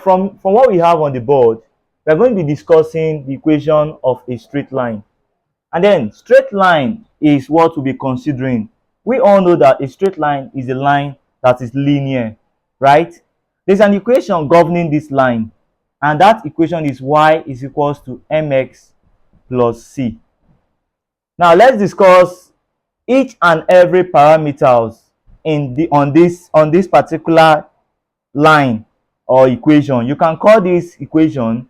From what we have on the board, we're going to be discussing the equation of a straight line. And then straight line is what we'll be considering. We all know that a straight line is a line that is linear, right? There's an equation governing this line, and that equation is y is equals to mx plus c. Now let's discuss each and every parameters on this particular line or equation. You can call this equation,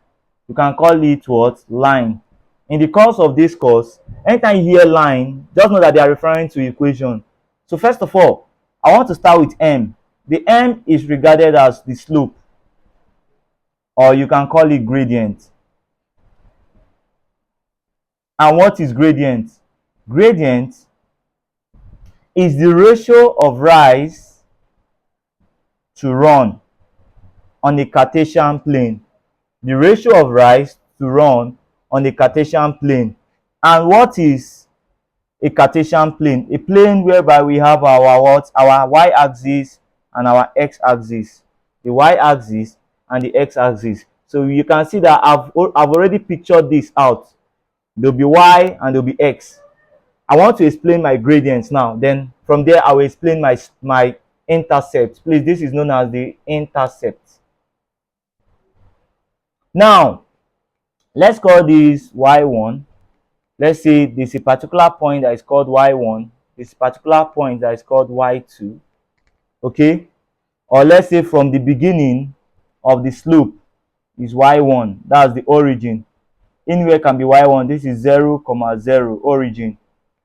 you can call it what? Line. In the course of this course, anytime you hear line, just know that they are referring to equation. So first of all, I want to start with m. The m is regarded as the slope, or you can call it gradient. And what is gradient? Gradient is the ratio of rise to run on a Cartesian plane. The ratio of rise to run on a Cartesian plane. And what is a Cartesian plane? A plane whereby we have our what? Our y-axis and our x-axis. The y-axis and the x-axis. So you can see that I've already pictured this out. There'll be y and there'll be x. I want to explain my gradients now. Then from there, I will explain my intercept. Please, this is known as the intercept. Now, let's call this y1. Let's say there's a particular point that is called y1. There's a particular point that is called y2. Okay? Or let's say from the beginning of the slope is y1. That's the origin. Anywhere can be y1. This is 0, 0, origin.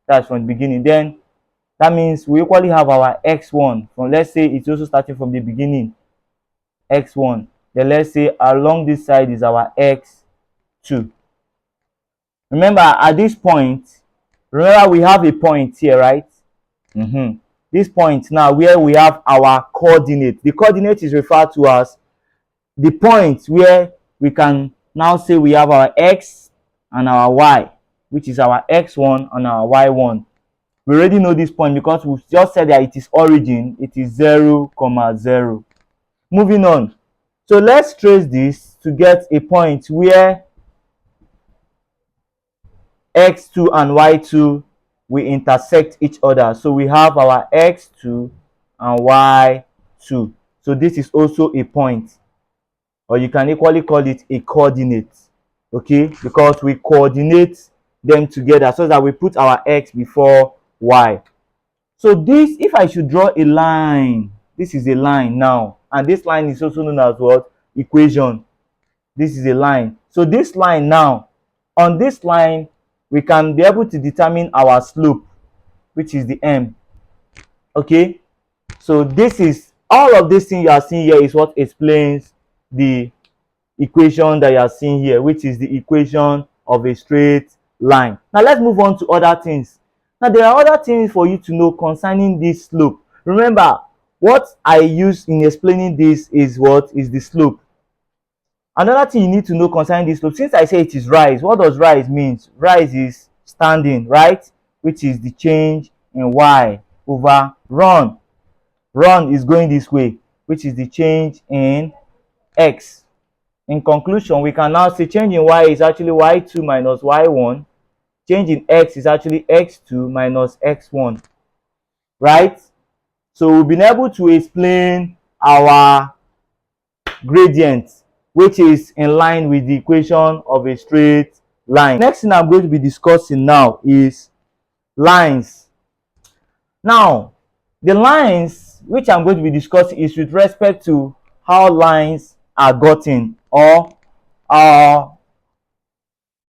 That's from the beginning. Then that means we equally have our x1. From, let's say it's also starting from the beginning, x1. Then let's say along this side is our x2. Remember, at this point, remember we have a point here, right? This point now where we have our coordinate. The coordinate is referred to as the point where we can now say we have our x and our y, which is our x1 and our y1. We already know this point because we just said that it is origin. It is 0, 0. Moving on. So let's trace this to get a point where x2 and y2 will intersect each other. So we have our x2 and y2. So this is also a point, or you can equally call it a coordinate. Okay, because we coordinate them together so that we put our x before y. So this, if I should draw a line, this is a line now, and this line is also known as what? Equation. This is a line. So this line now, on this line, we can be able to determine our slope, which is the m. Okay, so this is all of this thing you are seeing here is what explains the equation that you are seeing here, which is the equation of a straight line. Now let's move on to other things. Now there are other things for you to know concerning this slope. Remember, what I use in explaining this is what is the slope. Another thing you need to know concerning this slope, since I say it is rise, what does rise means? Rise is standing, right? Which is the change in y over run. Run is going this way, which is the change in x. In conclusion, we can now say change in y is actually y2 minus y1. Change in x is actually x2 minus x1, right? So we've been able to explain our gradient, which is in line with the equation of a straight line. Next thing I'm going to be discussing now is lines. Now, the lines which I'm going to be discussing is with respect to how lines are gotten, or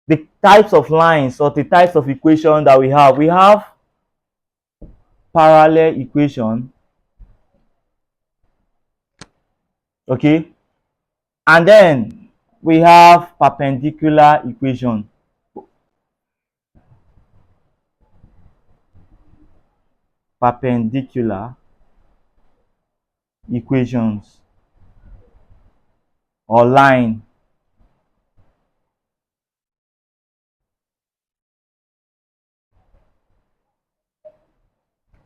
the types of lines or the types of equation that we have. We have parallel equation, okay, and then we have perpendicular equation. Perpendicular equations or line.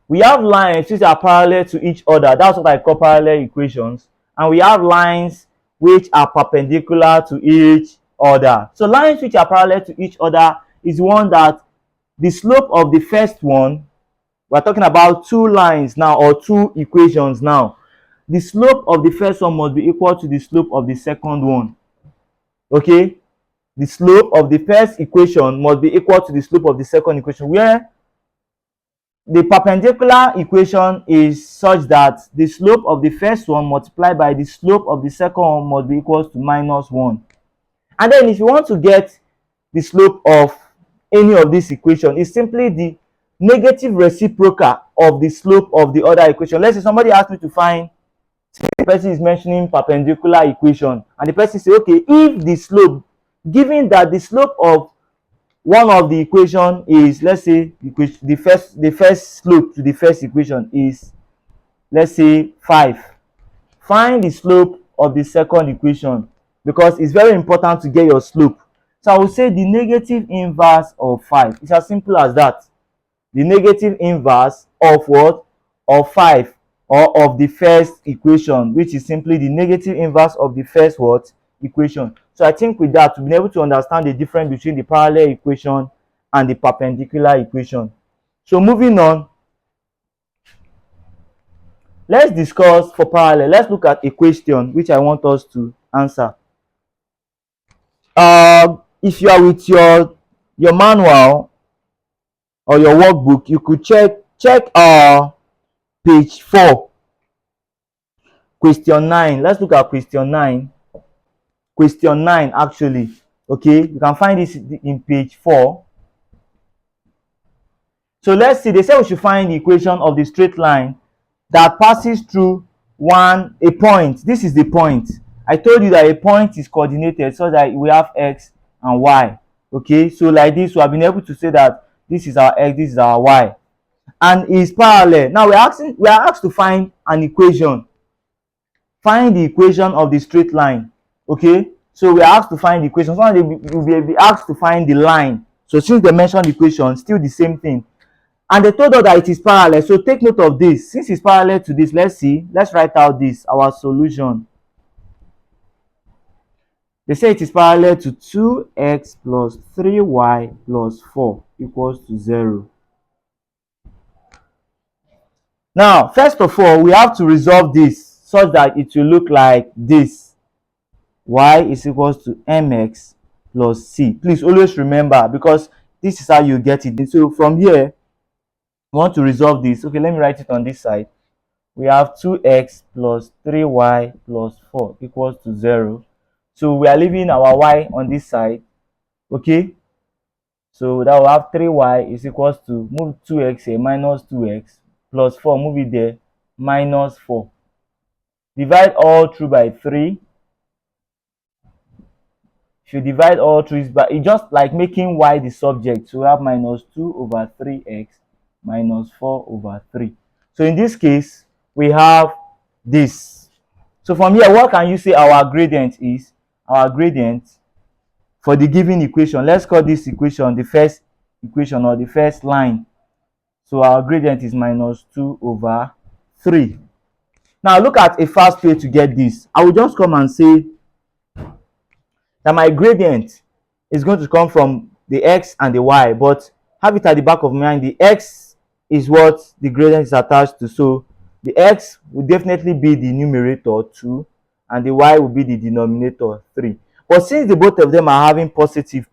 We have lines which are parallel to each other. That's what I call parallel equations. And we have lines which are perpendicular to each other. So lines which are parallel to each other is one that the slope of the first one, we're talking about two lines now, or two equations now. The slope of the first one must be equal to the slope of the second one. Okay? The slope of the first equation must be equal to the slope of the second equation, where the perpendicular equation is such that the slope of the first one multiplied by the slope of the second one must be equal to -1. And then if you want to get the slope of any of this equation, it's simply the negative reciprocal of the slope of the other equation. Let's say somebody asked me to find, the person is mentioning perpendicular equation, and the person say, okay, if the slope, given that the slope of one of the equation is, let's say the first slope to the first equation is, let's say 5, find the slope of the second equation, because it's very important to get your slope. So I will say the negative inverse of 5. It's as simple as that. The negative inverse of what? Of 5, or of the first equation, which is simply the negative inverse of the first what? Equation. So I think with that, we'll be able to understand the difference between the parallel equation and the perpendicular equation. So moving on, let's discuss for parallel. Let's look at a question which I want us to answer. If you are with your manual or your workbook, you could check page 4, question 9. Let's look at question 9. Question 9 actually. Okay, you can find this in page 4. So let's see, they say we should find the equation of the straight line that passes through a point. This is the point. I told you that a point is coordinated so that we have x and y. Okay, so like this, we have been able to say that this is our x, this is our y, and is parallel. Now we are asked to find an equation. Find the equation of the straight line. Okay, so we are asked to find the equation. So we will be asked to find the line. So since they mentioned the equation, still the same thing. And they told us that it is parallel. So take note of this. Since it's parallel to this, let's write out this, our solution. They say it is parallel to 2x plus 3y plus 4 equals to 0. Now, first of all, we have to resolve this such that it will look like this. Y is equals to mx plus c. Please always remember, because this is how you get it. So from here, we want to resolve this. Okay, let me write it on this side. We have 2x plus 3y plus 4 equals to 0. So we are leaving our y on this side. Okay, so that will have 3y is equals to, move 2x here, minus 2x, plus 4, move it there, minus 4. Divide all through by 3. If you divide all through, it's just like making y the subject. So we have minus 2 over 3x minus 4 over 3. So in this case, we have this. So from here, what can you say our gradient is? Our gradient for the given equation, let's call this equation the first equation, or the first line. So our gradient is minus 2 over 3. Now look at a fast way to get this. I will just come and say that my gradient is going to come from the x and the y, but have it at the back of my mind, the x is what the gradient is attached to. So the x will definitely be the numerator 2, and the y will be the denominator 3. But since the both of them are having positive,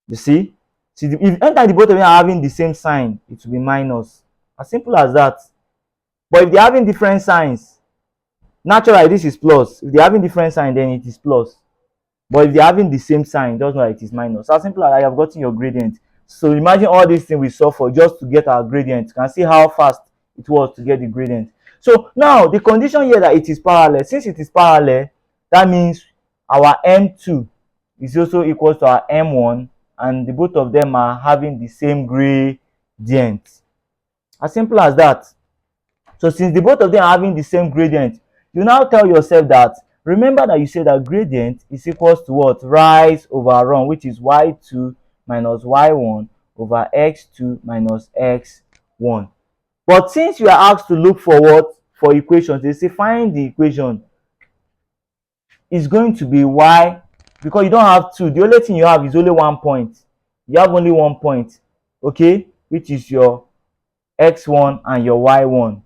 you see, if enter the both of them are having the same sign, it will be minus. As simple as that. But if they're having different signs, naturally this is plus. If they're having different sign, then it is plus. But if they're having the same sign, just know that it is minus. As simple as I have gotten your gradient. So imagine all these things we saw for just to get our gradient. You can see how fast it was to get the gradient. So now the condition here that it is parallel. Since it is parallel, that means our M2 is also equal to our M1, and the both of them are having the same gradient. As simple as that. So since the both of them are having the same gradient, you now tell yourself that, remember that you said that gradient is equals to what? Rise over run, which is y2 minus y1 over x2 minus x1. But since you are asked to look for what? For equations, they say find the equation is going to be y, because you don't have 2. The only thing you have is only 1 point. You have only 1 point, okay, which is your x1 and your y1.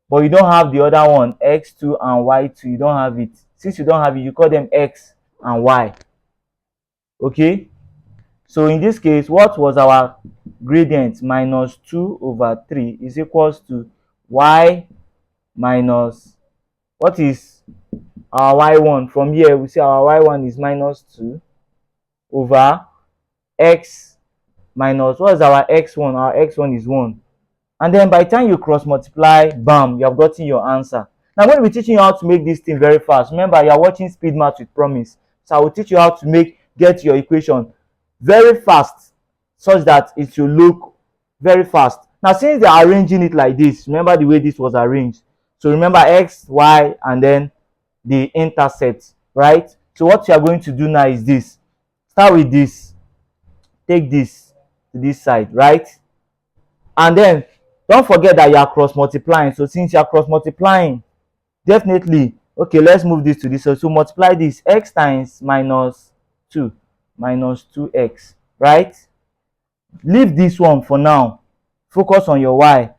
But you don't have the other one, x2 and y2. You don't have it. Since you don't have it, you call them x and y. Okay? So in this case, what was our gradient? Minus 2 over 3 is equals to y minus, what is our y1? From here, we see our y1 is minus 2 over x minus, what is our x1? Our x1 is 1. And then by the time you cross multiply, bam, you have gotten your answer. Now, when we're teaching you how to make this thing very fast, remember, you are watching Speed Math with Promise. So I will teach you how to get your equation very fast, such that it will look very fast. Now, since they are arranging it like this, remember the way this was arranged. So remember x, y, and then the intercept, right? So what you are going to do now is this. Start with this. Take this to this side, right? And then don't forget that you are cross multiplying. So since you are cross multiplying, definitely, okay, let's move this to this. So multiply this, x times minus 2 minus 2x, right? Leave this one for now. Focus on your y.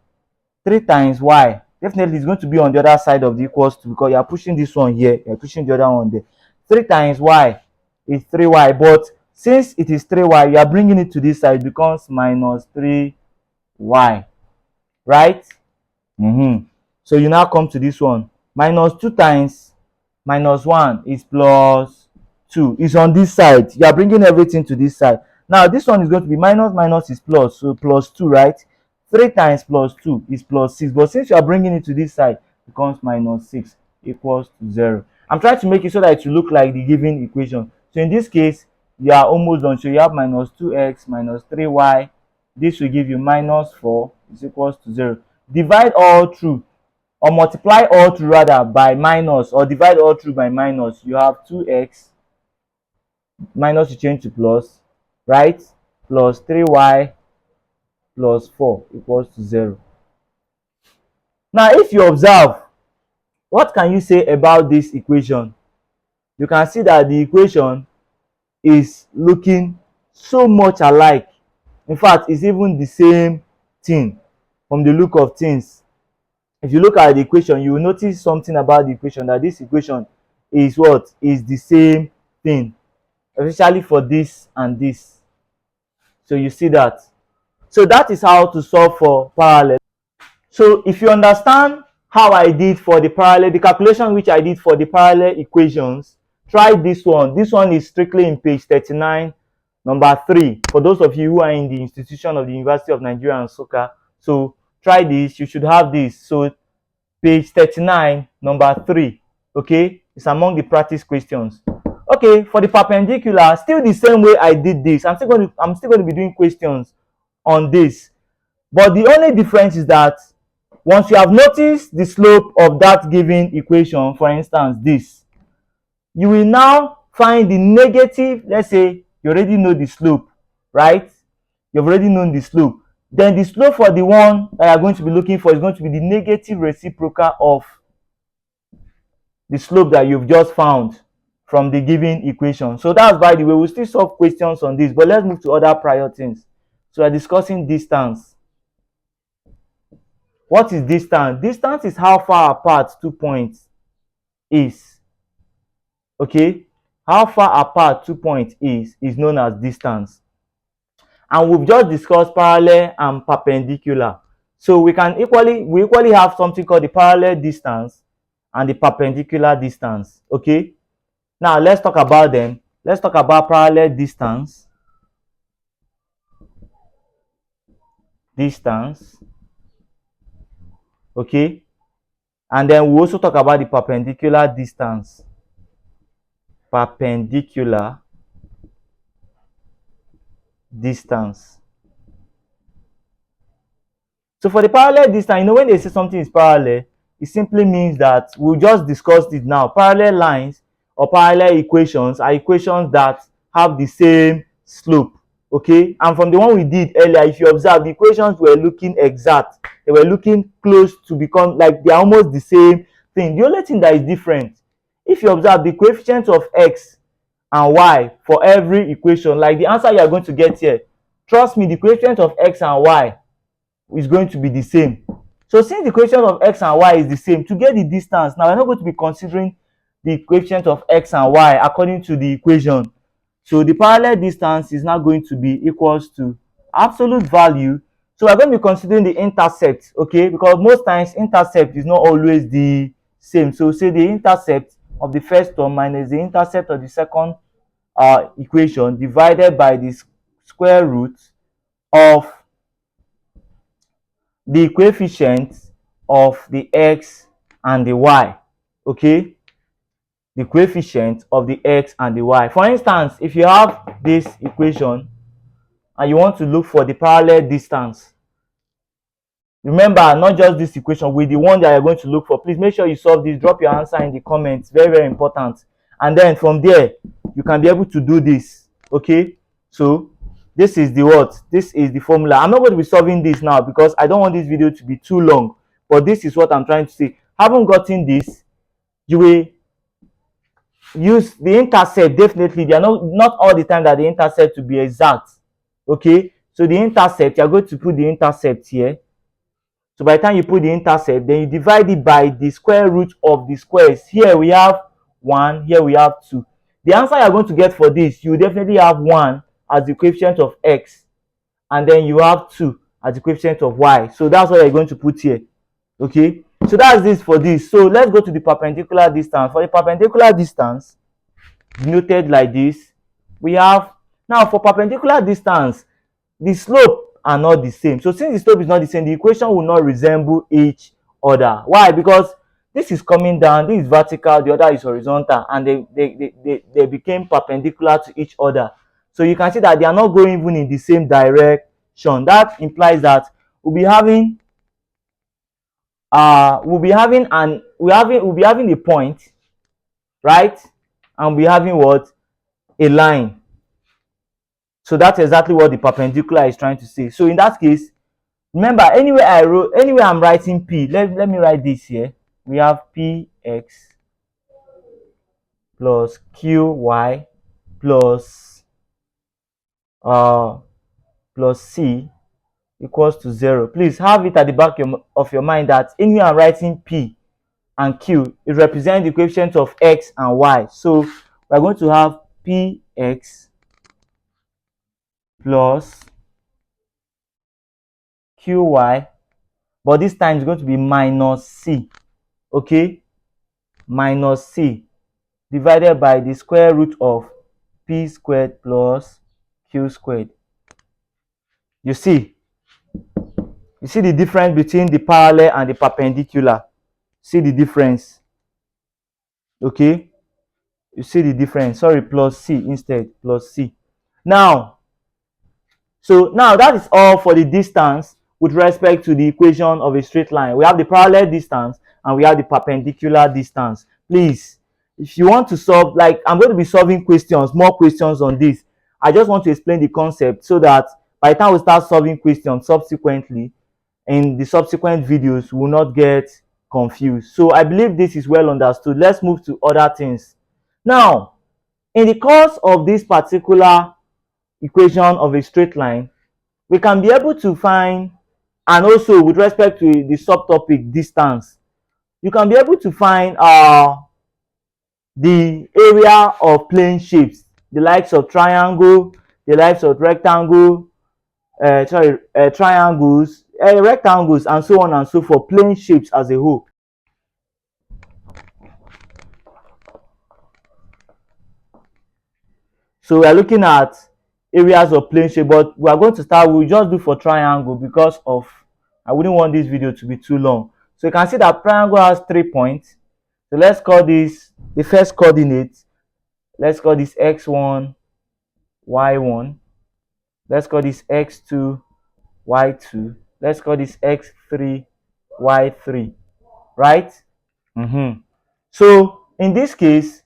3 times y. Definitely it's going to be on the other side of the equals to, because you are pushing this one here, you are pushing the other one there. 3 times y is 3y, but since it is 3y, you are bringing it to this side, it becomes minus 3y, right? So you now come to this one. Minus 2 times minus 1 is plus 2. It's on this side. You are bringing everything to this side. Now this one is going to be minus is plus, so plus 2, right? 3 times plus 2 is plus 6. But since you are bringing it to this side, it becomes minus 6 equals to 0. I'm trying to make it so that it will look like the given equation. So in this case, you are almost done. So you have minus 2x minus 3y. This will give you minus 4 is equals to 0. Divide all through, or multiply all through rather, by minus, or divide all through by minus. You have 2x minus you change to plus, right? Plus 3y plus 4 equals to 0. Now, if you observe, what can you say about this equation? You can see that the equation is looking so much alike. In fact, it's even the same thing from the look of things. If you look at the equation, you will notice something about the equation, that this equation is what? Is the same thing, especially for this and this. So you see that. So that is how to solve for parallel. So if you understand how I did for the parallel, the calculation which I did for the parallel equations, try this one. This one is strictly in page 39, number 3. For those of you who are in the institution of the University of Nigeria and Nsukka, so try this. You should have this. So page 39, number 3. Okay, it's among the practice questions. Okay, for the perpendicular, still the same way I did this. I'm still going to be doing questions on this. But the only difference is that once you have noticed the slope of that given equation, for instance, this, you will now find the negative. Let's say you already know the slope, right? You've already known the slope. Then the slope for the one that you are going to be looking for is going to be the negative reciprocal of the slope that you've just found from the given equation. So that's, by the way, we'll still solve questions on this, but let's move to other prior things. So we're discussing distance. What is distance? Distance is how far apart 2 points is. Okay? How far apart 2 points is known as distance. And we've just discussed parallel and perpendicular. So we equally have something called the parallel distance and the perpendicular distance. Okay? Now let's talk about them. Let's talk about parallel distance. Okay? And then we also talk about the perpendicular distance. Perpendicular distance. So for the parallel distance, when they say something is parallel, it simply means that we just discussed it now. Parallel lines or parallel equations are equations that have the same slope. Okay, and from the one we did earlier, if you observe, the equations were looking exact. They were looking close to become like they are almost the same thing. The only thing that is different if you observe the coefficient of x and y for every equation, like the answer you are going to get here, trust me, the coefficient of x and y is going to be the same. So since the coefficient of x and y is the same, to get the distance, now we're not going to be considering the coefficient of x and y according to the equation. So the parallel distance is now going to be equals to absolute value. So we're going to be considering the intercept, okay, because most times intercept is not always the same. So say the intercept of the first term minus the intercept of the second equation divided by the square root of the coefficient of the x and the y, okay, the coefficient of the x and the y. For instance, if you have this equation and you want to look for the parallel distance, remember, not just this equation, with the one that you're going to look for, please make sure you solve this. Drop your answer in the comments, very, very important. And then from there you can be able to do this, okay. So this is the what? This is the formula. I'm not going to be solving this now because I don't want this video to be too long, but this is what I'm trying to say. Haven't gotten this, you will use the intercept. Definitely, they are not all the time that the intercept to be exact, okay. So the intercept, you're going to put the intercept here. So by the time you put the intercept, then you divide it by the square root of the squares. Here we have 1, here we have 2. The answer you're going to get for this, you definitely have 1 as the coefficient of x, and then you have 2 as the coefficient of y. So that's what you're going to put here, okay. So that's this for this. So let's go to the perpendicular distance. For the perpendicular distance, denoted like this, we have, now for perpendicular distance, the slope are not the same. So since the slope is not the same, the equation will not resemble each other. Why? Because this is coming down, this is vertical, the other is horizontal, and they became perpendicular to each other. So you can see that they are not going even in the same direction. That implies that we'll be having we'll be having a point, right? And we'll be having what? A line. So that's exactly what the perpendicular is trying to say. So in that case, remember, anywhere I'm writing p, let me write this here. We have px plus qy plus c equals to 0. Please have it at the back of your mind that anywhere I'm writing p and q, it represents the coefficient of x and y. So we're going to have px plus qy, but this time it's going to be minus c, okay, minus c divided by the square root of p squared plus q squared. You see the difference between the parallel and the perpendicular. See the difference, okay. You see the difference. Sorry, plus c instead, plus c. Now, so now that is all for the distance with respect to the equation of a straight line. We have the parallel distance and we have the perpendicular distance. Please, if you want to solve, like I'm going to be solving questions, more questions on this. I just want to explain the concept so that by the time we start solving questions subsequently, in the subsequent videos, we will not get confused. So I believe this is well understood. Let's move to other things. Now, in the course of this particular equation of a straight line, we can be able to find, and also with respect to the subtopic distance, you can be able to find the area of plane shapes, the likes of triangle, the likes of rectangle, triangles, rectangles, and so on and so forth, plane shapes as a whole. So we are looking at areas of plane shape, but we are going to start, we'll just do for triangle because of, I wouldn't want this video to be too long. So you can see that triangle has 3 points. So let's call this the first coordinate. Let's call this x1, y1. Let's call this x2, y2. Let's call this x3, y3, right? So in this case,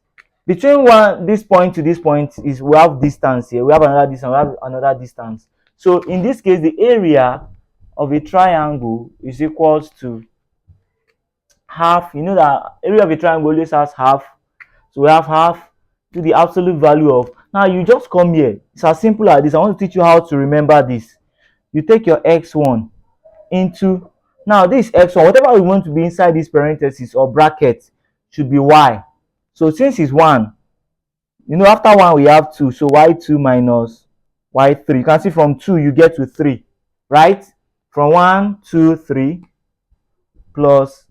between this point to this point is, we have distance here, we have another distance, we have another distance. So in this case, the area of a triangle is equals to half. You know that area of a triangle always has half. So we have half to the absolute value of. Now you just come here. It's as simple as this. I want to teach you how to remember this. You take your x1 into, now this x1, whatever we want to be inside this parenthesis or bracket should be y. So since it's 1, you know, after 1 we have 2, so y2 minus y3. You can see from 2 you get to 3, right? From 1, 2, 3 plus,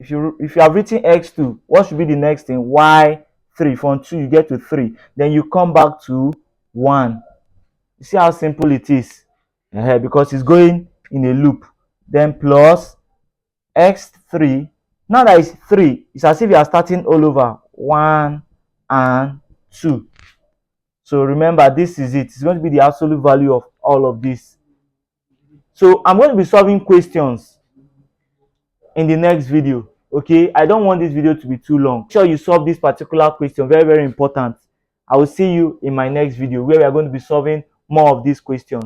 if you have written x2, what should be the next thing? Y3. From 2 you get to 3. Then you come back to 1. You see how simple it is? Because it's going in a loop. Then plus x3. Now that it's 3, it's as if you are starting all over. 1 and 2. So remember, this is it. It's going to be the absolute value of all of this. So I'm going to be solving questions in the next video. Okay, I don't want this video to be too long. Make sure you solve this particular question. Very, very important. I will see you in my next video where we are going to be solving more of these questions.